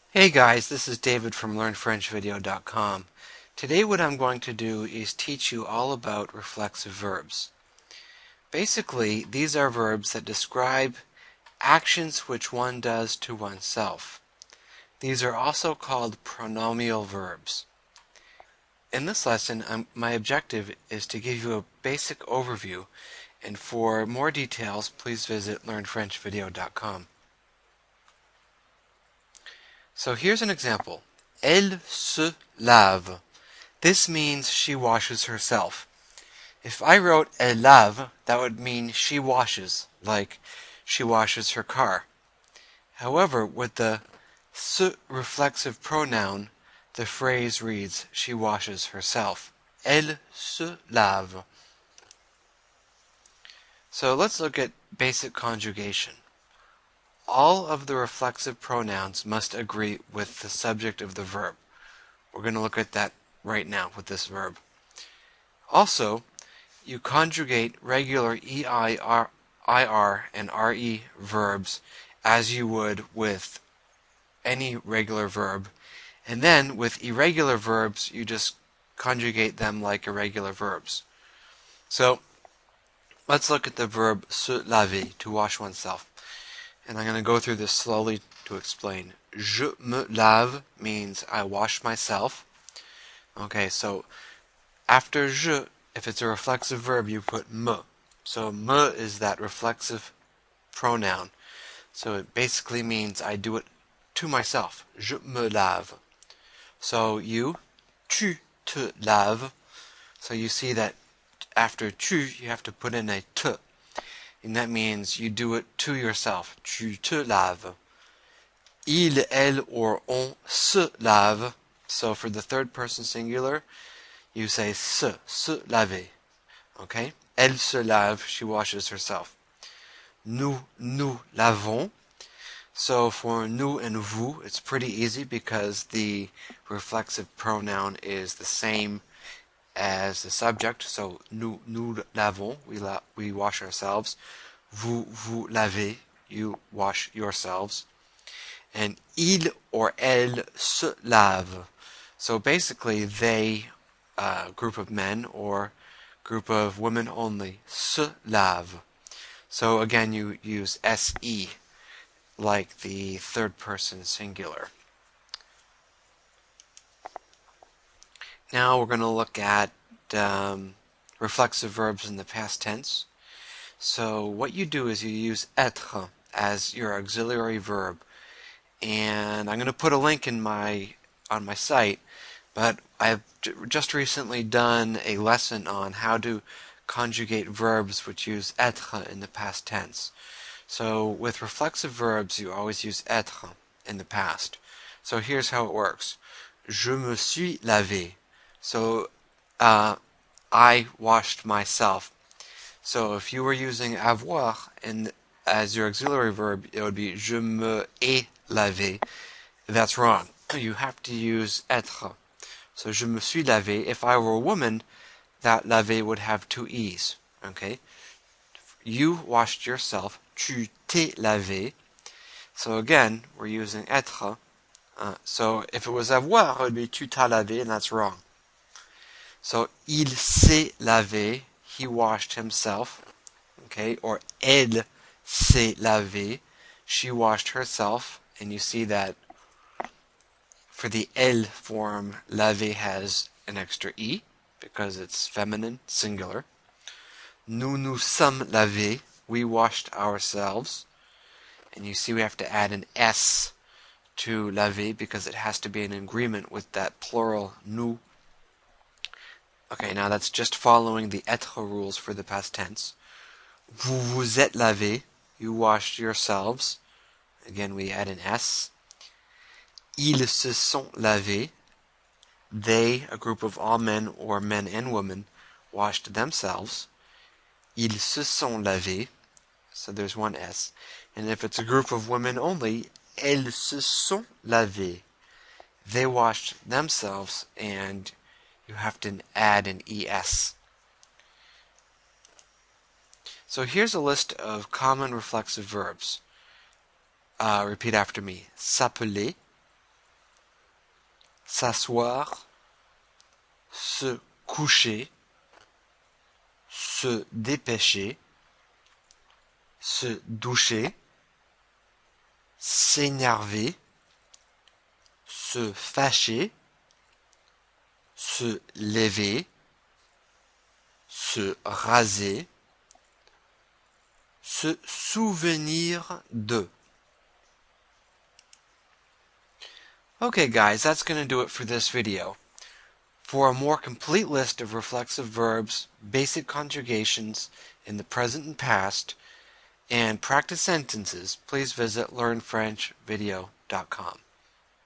Hey guys, this is David from LearnFrenchVideo.com. Today what I'm going to do is teach you all about reflexive verbs. Basically, these are verbs that describe actions which one does to oneself. These are also called pronominal verbs. In this lesson, my objective is to give you a basic overview, and for more details, please visit LearnFrenchVideo.com. So here's an example. Elle se lave. This means she washes herself. If I wrote elle lave, that would mean she washes, like she washes her car. However, with the se reflexive pronoun, the phrase reads she washes herself. Elle se lave. So let's look at basic conjugation. All of the reflexive pronouns must agree with the subject of the verb. We're going to look at that right now with this verb. Also, you conjugate regular EI, IR, and RE verbs as you would with any regular verb. And then with irregular verbs, you just conjugate them like irregular verbs. So, let's look at the verb se laver, to wash oneself. And I'm going to go through this slowly to explain. Je me lave means I wash myself. Okay, so after je, if it's a reflexive verb, you put me. So me is that reflexive pronoun. So it basically means I do it to myself. Je me lave. So you, tu te laves. So you see that after tu, you have to put in a te. And that means you do it to yourself. Tu te laves. Il, elle, or on se lave. So for the third person singular, you say se laver. Okay? Elle se lave, she washes herself. Nous lavons. So for nous and vous, it's pretty easy because the reflexive pronoun is the same as the subject. So nous lavons, we wash ourselves. Vous lavez, you wash yourselves. And il or elle se lave. So basically they, group of men or group of women only, se lave. So again you use se like the third person singular. Now we're going to look at reflexive verbs in the past tense. So what you do is you use être as your auxiliary verb. And I'm going to put a link on my site, but I've just recently done a lesson on how to conjugate verbs which use être in the past tense. So with reflexive verbs, you always use être in the past. So here's how it works. Je me suis lavé. So I washed myself. So if you were using avoir as your auxiliary verb, it would be je me ai lavé. That's wrong. You have to use être. So je me suis lavé. If I were a woman, that lavé would have two e's. Okay? You washed yourself. Tu t'es lavé. So again, we're using être. So if it was avoir, it would be tu t'as lavé, and that's wrong. So il s'est lavé. He washed himself. Okay? Or elle s'est lavée. She washed herself. And you see that for the elle form, laver has an extra e because it's feminine, singular. Nous nous sommes lavés. We washed ourselves. And you see we have to add an s to laver because it has to be in agreement with that plural nous. Okay, now that's just following the être rules for the past tense. Vous vous êtes lavés. You washed yourselves. Again, we add an S. Ils se sont lavés. They, a group of all men or men and women, washed themselves. Ils se sont lavés. So there's one S. And if it's a group of women only, elles se sont lavées. They washed themselves, and you have to add an ES. So here's a list of common reflexive verbs. Repeat after me. S'appeler, s'asseoir, se coucher, se dépêcher, se doucher, s'énerver, se fâcher, se lever, se raser, se souvenir de. Okay guys, that's going to do it for this video. For a more complete list of reflexive verbs, basic conjugations in the present and past, and practice sentences, please visit learnfrenchvideo.com.